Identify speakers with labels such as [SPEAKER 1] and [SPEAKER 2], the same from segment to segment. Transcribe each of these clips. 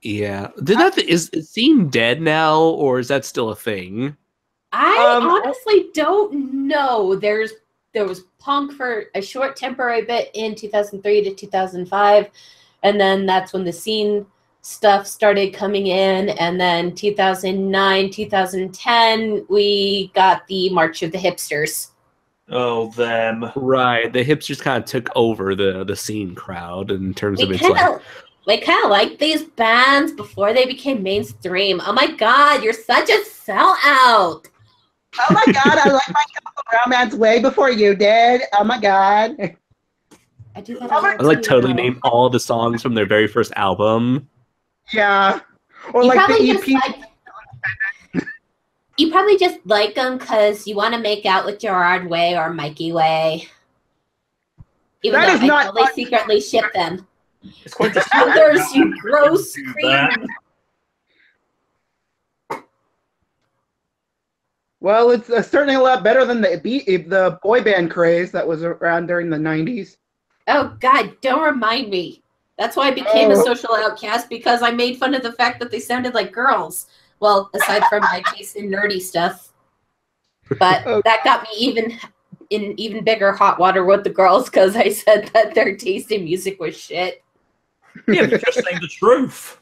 [SPEAKER 1] Yeah. Is scene dead now, or is that still a thing?
[SPEAKER 2] I honestly don't know. There was punk for a short temporary bit in 2003 to 2005, and then that's when the scene stuff started coming in, and then 2009, 2010, we got the March of the Hipsters.
[SPEAKER 3] Oh, them.
[SPEAKER 1] Right. The hipsters kind of took over the scene crowd in terms of
[SPEAKER 2] We
[SPEAKER 1] its
[SPEAKER 2] kind
[SPEAKER 1] like.
[SPEAKER 2] of liked these bands before they became mainstream. Oh my god, you're such a sellout.
[SPEAKER 4] Oh my god, I like My Chemical Romance way before you did. Oh my god.
[SPEAKER 2] I do that.
[SPEAKER 1] I like totally name all the songs from their very first album.
[SPEAKER 4] Yeah. Or
[SPEAKER 2] You
[SPEAKER 4] like
[SPEAKER 2] probably
[SPEAKER 4] the
[SPEAKER 2] just
[SPEAKER 4] EP.
[SPEAKER 2] You probably just like them because you want to make out with Gerard Way or Mikey Way. Even
[SPEAKER 4] That is
[SPEAKER 2] though I
[SPEAKER 4] not
[SPEAKER 2] totally
[SPEAKER 4] fun.
[SPEAKER 2] secretly ship them.
[SPEAKER 3] It's quite the
[SPEAKER 2] Others, you gross
[SPEAKER 3] Do
[SPEAKER 2] cream.
[SPEAKER 3] that.
[SPEAKER 4] Well, it's certainly a lot better than the boy band craze that was around during the 90s.
[SPEAKER 2] Oh God, don't remind me. That's why I became a
[SPEAKER 4] Oh.
[SPEAKER 2] social outcast, because I made fun of the fact that they sounded like girls. Well, aside from my taste in nerdy stuff. But
[SPEAKER 4] Oh.
[SPEAKER 2] that got me even bigger hot water with the girls because I said that their taste in music was shit.
[SPEAKER 3] Yeah, but you're saying the truth.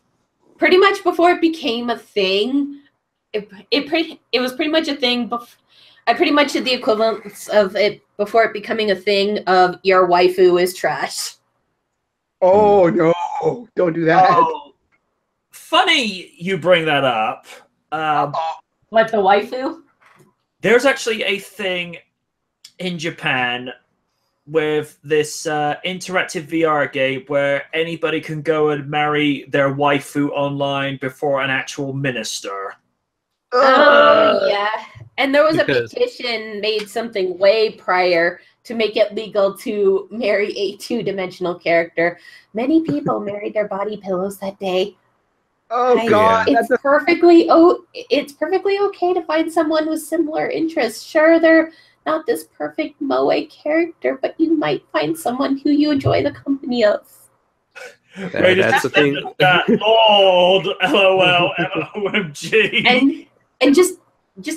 [SPEAKER 2] Pretty much before it became a thing, it was pretty much a thing. I pretty much did the equivalent of it before it becoming a thing of your waifu is trash.
[SPEAKER 4] Oh no! Don't do that.
[SPEAKER 3] Oh, funny you bring that up.
[SPEAKER 2] What, the waifu?
[SPEAKER 3] There's actually a thing in Japan with this interactive VR game where anybody can go and marry their waifu online before an actual minister.
[SPEAKER 2] Oh, yeah. And there was
[SPEAKER 1] Because-
[SPEAKER 2] a petition made something way prior to make it legal to marry a two-dimensional character. Many people married their body pillows that day.
[SPEAKER 4] Oh god!
[SPEAKER 2] It's perfectly okay to find someone with similar interests. Sure, they're not this perfect moe character, but you might find someone who you enjoy the company of.
[SPEAKER 1] That's the thing.
[SPEAKER 3] Lord, LOL, MOMG.
[SPEAKER 2] And just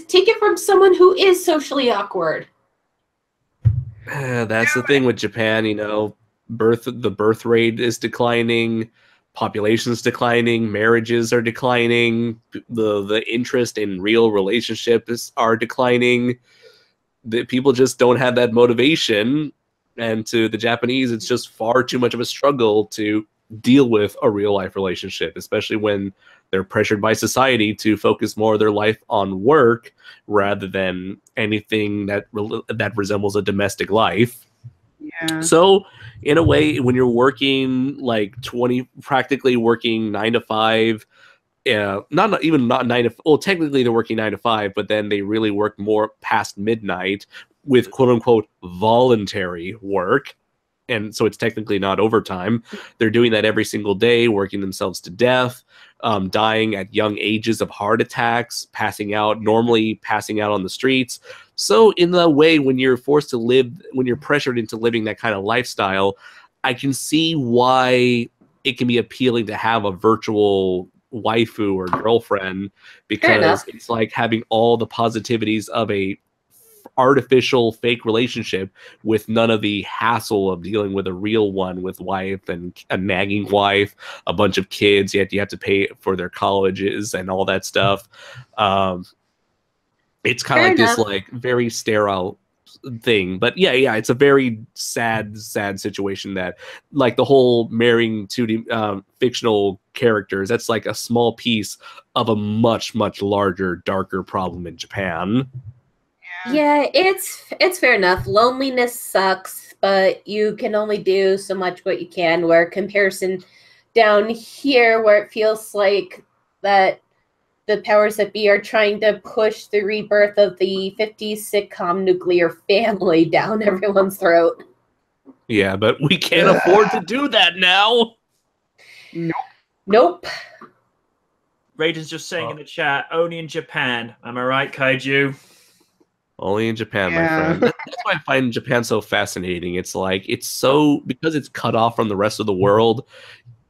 [SPEAKER 2] take it from someone who is socially awkward.
[SPEAKER 1] That's the thing with Japan. The birth rate is declining, population's declining, marriages are declining, the interest in real relationships are declining. The people just don't have that motivation, and to the Japanese, it's just far too much of a struggle to deal with a real life relationship, especially when they're pressured by society to focus more of their life on work rather than anything that resembles a domestic life.
[SPEAKER 4] Yeah.
[SPEAKER 1] So, in a way, when you're working practically working 9 to 5, not 9 to, well, technically they're working 9 to 5, but then they really work more past midnight with quote unquote voluntary work. And so it's technically not overtime. They're doing that every single day, working themselves to death, dying at young ages of heart attacks, passing out on the streets. So in the way, when you're pressured into living that kind of lifestyle, I can see why it can be appealing to have a virtual waifu or girlfriend, because it's like having all the positivities of a artificial fake relationship with none of the hassle of dealing with a real one with wife and a nagging wife, a bunch of kids, yet you have to pay for their colleges and all that stuff. It's kind of like this like very sterile thing, but yeah, it's a very sad situation that like the whole marrying two fictional characters, that's like a small piece of a much larger, darker problem in Japan.
[SPEAKER 2] Yeah, it's fair enough. Loneliness sucks, but you can only do so much what you can. Where comparison down here, where it feels like that the powers that be are trying to push the rebirth of the 50s sitcom nuclear family down everyone's throat.
[SPEAKER 1] Yeah, but we can't afford to do that now.
[SPEAKER 2] Nope.
[SPEAKER 3] Raiden's just saying in the chat, only in Japan. Am I right, Kaiju?
[SPEAKER 1] Only in Japan, my friend. That's why I find Japan so fascinating. It's like, because it's cut off from the rest of the world,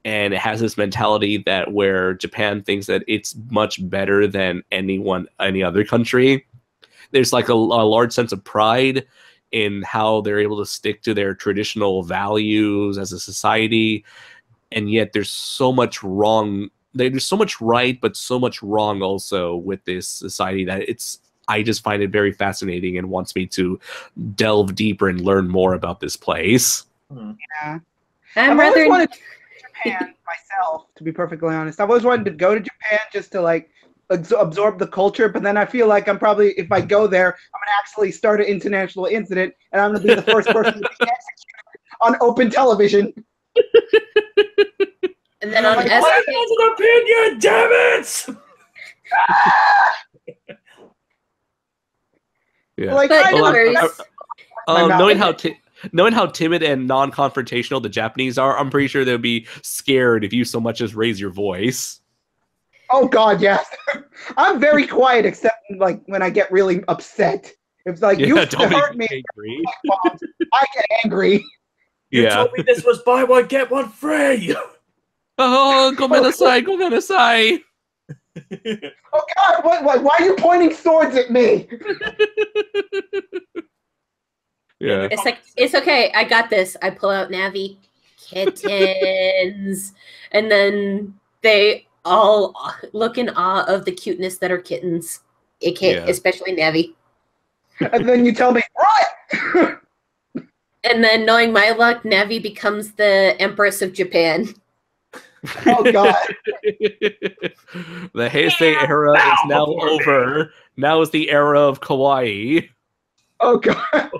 [SPEAKER 1] and it has this mentality that where Japan thinks that it's much better than any other country. There's like a large sense of pride in how they're able to stick to their traditional values as a society, and yet there's so much wrong. There's so much right, but so much wrong also with this society that I just find it very fascinating and wants me to delve deeper and learn more about this place.
[SPEAKER 4] Yeah.
[SPEAKER 2] I'm
[SPEAKER 4] I've
[SPEAKER 2] rather
[SPEAKER 4] always wanted to go to Japan myself, to be perfectly honest. I've always wanted to go to Japan just to like absorb the culture, but then I feel like I'm probably, if I go there, I'm gonna actually start an international incident, and I'm gonna be the first person to be executed on open television.
[SPEAKER 2] and then on
[SPEAKER 3] Like,
[SPEAKER 2] SK.
[SPEAKER 3] what is an opinion, damn it!
[SPEAKER 1] Yeah.
[SPEAKER 4] Like,
[SPEAKER 2] But
[SPEAKER 4] I
[SPEAKER 2] no
[SPEAKER 4] know-
[SPEAKER 2] worries.
[SPEAKER 1] Knowing how timid and non-confrontational the Japanese are, I'm pretty sure they'll be scared if you so much as raise your voice.
[SPEAKER 4] Oh God, yes. I'm very quiet, except like when I get really upset. It's like you
[SPEAKER 1] don't be
[SPEAKER 4] hurt me.
[SPEAKER 1] angry.
[SPEAKER 4] I get angry.
[SPEAKER 3] You
[SPEAKER 1] Yeah.
[SPEAKER 3] told me this was buy one, get one free!
[SPEAKER 1] Oh, go aside.
[SPEAKER 4] Oh God, why are you pointing swords at me?
[SPEAKER 1] Yeah.
[SPEAKER 2] It's like, it's okay. I got this. I pull out Navi. Kittens. And then they all look in awe of the cuteness that are kittens. Especially Navi.
[SPEAKER 4] And then you tell me, right?
[SPEAKER 2] And then, knowing my luck, Navi becomes the Empress of Japan.
[SPEAKER 4] Oh God.
[SPEAKER 1] The Heisei era is now over. Now is the era of kawaii.
[SPEAKER 4] Oh God.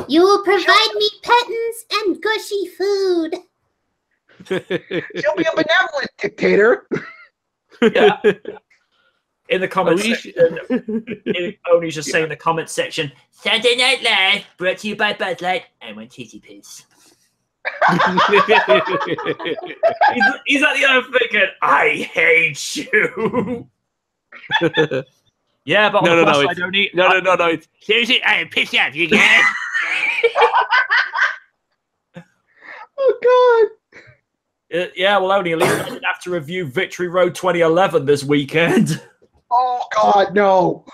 [SPEAKER 2] You will provide me pettins and gushy food.
[SPEAKER 4] She'll be a benevolent dictator.
[SPEAKER 3] Yeah. In the comment
[SPEAKER 1] Oh,
[SPEAKER 3] section, Oni's just saying in the comment section, Saturday Night Live, brought to you by Bud Light. I want titty piss. He's at the other thinking, I hate you. Yeah, but on the plus side, Oni,
[SPEAKER 1] no. It's seriously, I am pissed off, you guys.
[SPEAKER 4] Oh God.
[SPEAKER 3] Yeah, well, Oni, at least I didn't have to review Victory Road 2011 this weekend.
[SPEAKER 4] Oh God, no.